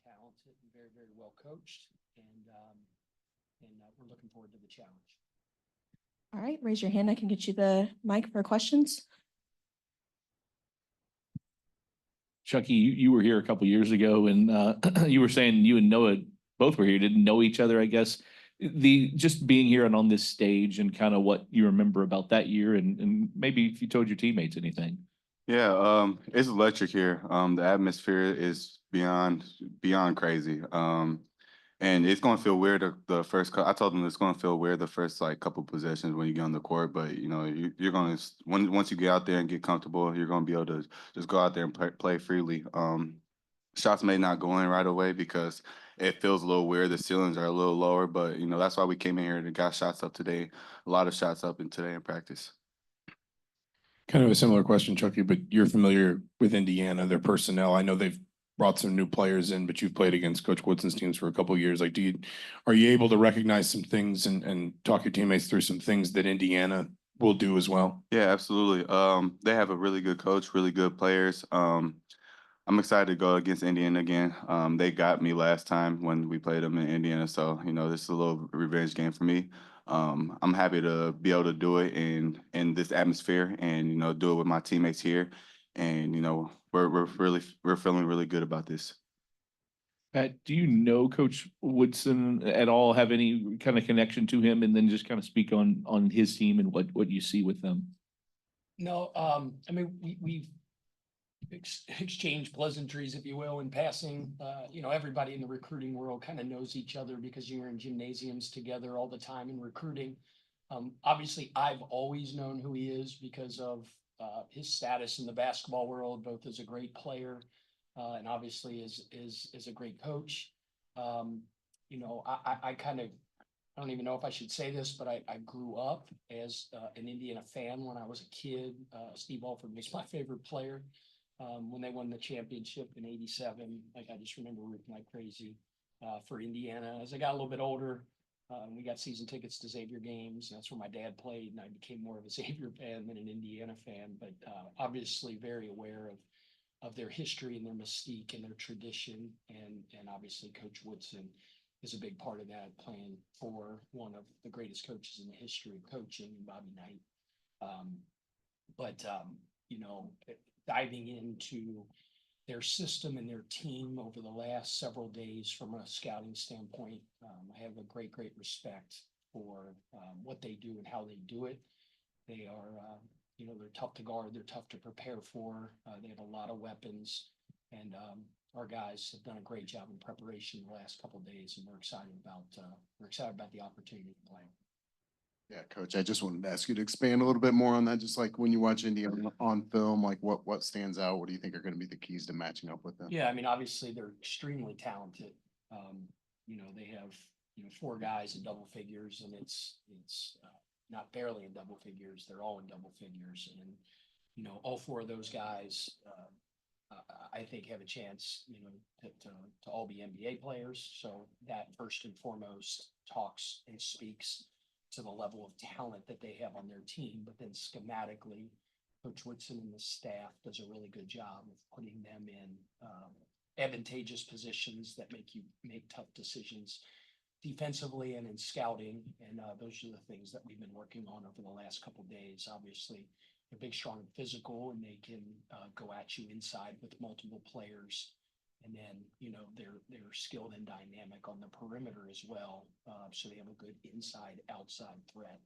talented and very, very well coached, and we're looking forward to the challenge. All right, raise your hand. I can get you the mic for questions. Chucky, you were here a couple years ago, and you were saying you and Noah both were here, didn't know each other, I guess. Just being here and on this stage and kind of what you remember about that year, and maybe if you told your teammates anything. Yeah, it's electric here. The atmosphere is beyond crazy. And it's going to feel weird the first. I told them it's going to feel weird the first like couple possessions when you get on the court, but you know you're going to once you get out there and get comfortable, you're going to be able to just go out there and play freely. Shots may not go in right away because it feels a little weird. The ceilings are a little lower, but you know that's why we came in here and got shots up today. A lot of shots up in today in practice. Kind of a similar question, Chucky, but you're familiar with Indiana, their personnel. I know they've brought some new players in, but you've played against Coach Woodson's teams for a couple of years. Like, are you able to recognize some things and talk your teammates through some things that Indiana will do as well? Yeah, absolutely. They have a really good coach, really good players. I'm excited to go against Indiana again. They got me last time when we played them in Indiana, so you know this is a little revenge game for me. I'm happy to be able to do it in this atmosphere and you know do it with my teammates here, and you know we're feeling really good about this. Pat, do you know Coach Woodson at all? Have any kind of connection to him, and then just kind of speak on his team and what you see with them? No, I mean we've exchanged pleasantries, if you will, in passing. You know, everybody in the recruiting world kind of knows each other because you're in gymnasiums together all the time in recruiting. Obviously, I've always known who he is because of his status in the basketball world, both as a great player and obviously is a great coach. You know, I don't even know if I should say this, but I grew up as an Indiana fan when I was a kid. Steve Alford was my favorite player. When they won the championship in '87, like I just remember rooting like crazy for Indiana. As I got a little bit older, we got season tickets to Xavier games. That's where my dad played, and I became more of a Xavier fan than an Indiana fan. But obviously, very aware of their history and their mystique and their tradition, and obviously, Coach Woodson is a big part of that, playing for one of the greatest coaches in the history of coaching, Bobby Knight. You know, diving into their system and their team over the last several days from a scouting standpoint, I have a great respect for what they do and how they do it. They are, you know, they're tough to guard, they're tough to prepare for. They have a lot of weapons, and our guys have done a great job in preparation the last couple of days, and we're excited about the opportunity to play. Yeah, Coach, I just wanted to ask you to expand a little bit more on that. Just like when you watch Indiana on film, like what stands out? What do you think are going to be the keys to matching up with them? Yeah, I mean, obviously they're extremely talented. You know, they have, you know, 4 guys in double figures, and it's not barely in double figures. They're all in double figures, and you know, all 4 of those guys, I think, have a chance, you know, to all be NBA players. So that first and foremost talks and speaks to the level of talent that they have on their team. But then schematically, Coach Woodson and the staff does a really good job of putting them in advantageous positions that make you make tough decisions defensively and in scouting. And those are the things that we've been working on over the last couple of days. Obviously, they're big, strong, and physical, and they can go at you inside with multiple players. And then, you know, they're skilled and dynamic on the perimeter as well. So they have a good inside, outside threat.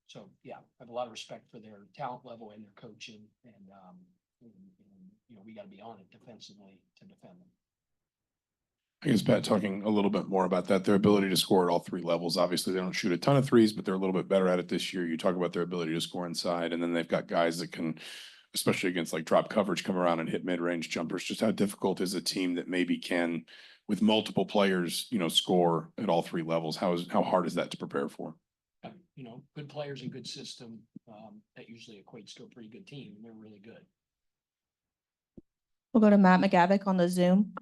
So yeah, I have a lot of respect for their talent level and their coaching, and you know, we got to be on it defensively to defend them. I guess, Pat, talking a little bit more about that, their ability to score at all 3 levels. Obviously, they don't shoot a ton of threes, but they're a little bit better at it this year. You talk about their ability to score inside, and then they've got guys that can, especially against like drop coverage, come around and hit mid-range jumpers. Just how difficult is a team that maybe can, with multiple players, you know, score at all 3 levels? How hard is that to prepare for? You know, good players and good system, that usually equates to a pretty good team. They're really good. We'll go to Matt McGavick on the Zoom.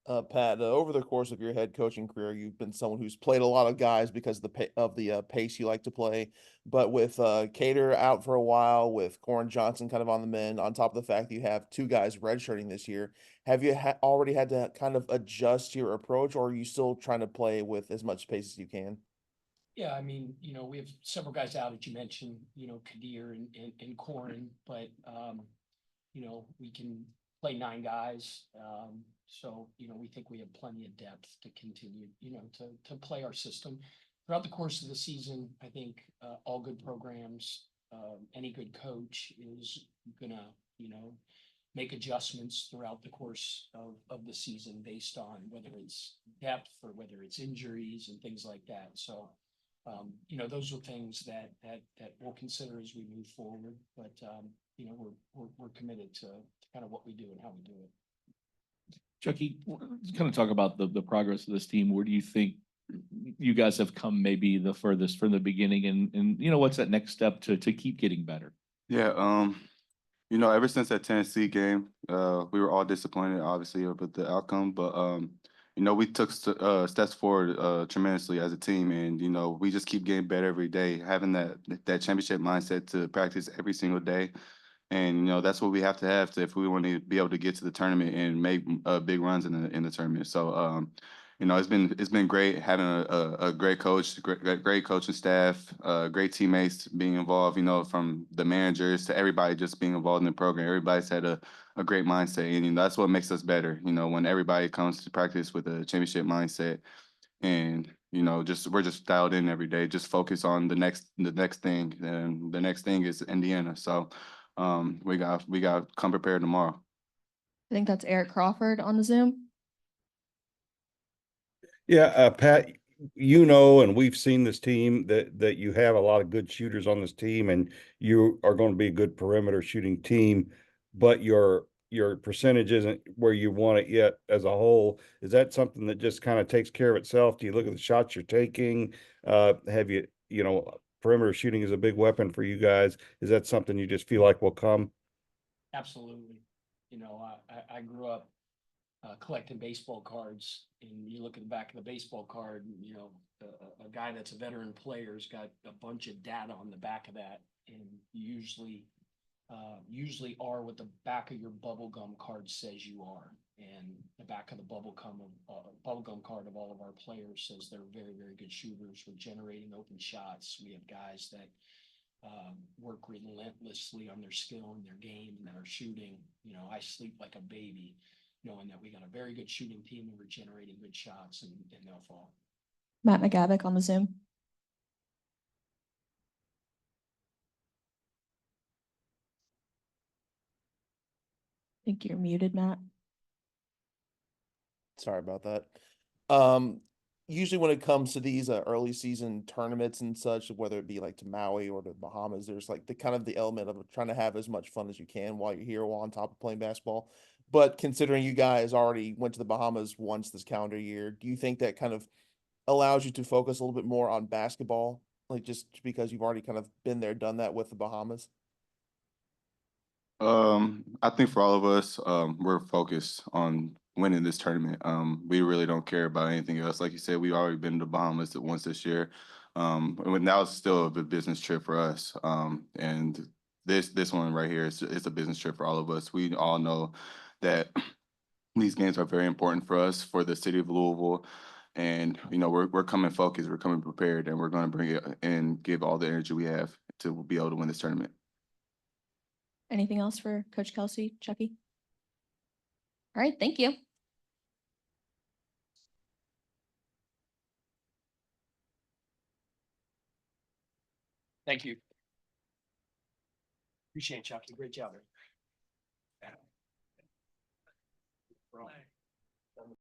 Pat, over the course of your head coaching career, you've been someone who's played a lot of guys because of the pace you like to play. But with Cater out for a while, with Corin Johnson kind of on the mend, on top of the fact that you have two guys redshirting this year, have you already had to kind of adjust your approach, or are you still trying to play with as much pace as you can? Yeah, I mean, we have several guys out that you mentioned, Kadir and Corin, but, we can play 9 guys. So, we think we have plenty of depth to continue, to play our system. Throughout the course of the season, I think all good programs, any good coach is gonna, make adjustments throughout the course of the season based on whether it's depth or whether it's injuries and things like that. So, those are things that we'll consider as we move forward. But, we're committed to kind of what we do and how we do it. Chucky, kind of talk about the progress of this team. Where do you think you guys have come maybe the furthest from the beginning, and what's that next step to keep getting better? Yeah, ever since that Tennessee game, we were all disappointed, obviously, with the outcome. But we took steps forward tremendously as a team, and we just keep getting better every day, having that championship mindset to practice every single day. And that's what we have to if we want to be able to get to the tournament and make big runs in the tournament. So it's been great having a great coach, great coaching staff, great teammates being involved. From the managers to everybody just being involved in the program. Everybody's had a great mindset, and that's what makes us better. When everybody comes to practice with a championship mindset, and we're just dialed in every day, just focus on the next thing, and the next thing is Indiana. So we got to come prepared tomorrow. I think that's Eric Crawford on the Zoom. Yeah, Pat, and we've seen this team that you have a lot of good shooters on this team, and you are going to be a good perimeter shooting team, but your percentage isn't where you want it yet as a whole. Is that something that just kind of takes care of itself? Do you look at the shots you're taking? Have perimeter shooting is a big weapon for you guys. Is that something you just feel like will come? Absolutely. I grew up collecting baseball cards, and you look at the back of the baseball card, a guy that's a veteran player's got a bunch of data on the back of that, and usually are what the back of your bubble gum card says you are. And the back of the bubble gum card of all of our players says they're very, very good shooters. We're generating open shots. We have guys that work relentlessly on their skill and their game and that are shooting. I sleep like a baby, knowing that we got a very good shooting team and we're generating good shots, and they'll fall. Matt McGavick on the Zoom. I think you're muted, Matt. Sorry about that. Usually when it comes to these early season tournaments and such, whether it be like to Maui or to Bahamas, there's like the element of trying to have as much fun as you can while you're here, while on top of playing basketball. But considering you guys already went to the Bahamas once this calendar year, do you think that kind of allows you to focus a little bit more on basketball, like just because you've already kind of been there, done that with the Bahamas? I think for all of us, we're focused on winning this tournament. We really don't care about anything else. Like you said, we've already been to Bahamas once this year. And that was still a business trip for us. And this one right here is a business trip for all of us. We all know that these games are very important for us, for the city of Louisville. And we're coming focused, we're coming prepared, and we're going to bring it and give all the energy we have to be able to win this tournament. Anything else for Coach Kelsey, Chucky? All right, thank you. Thank you. Appreciate it, Chucky. Great job. Right.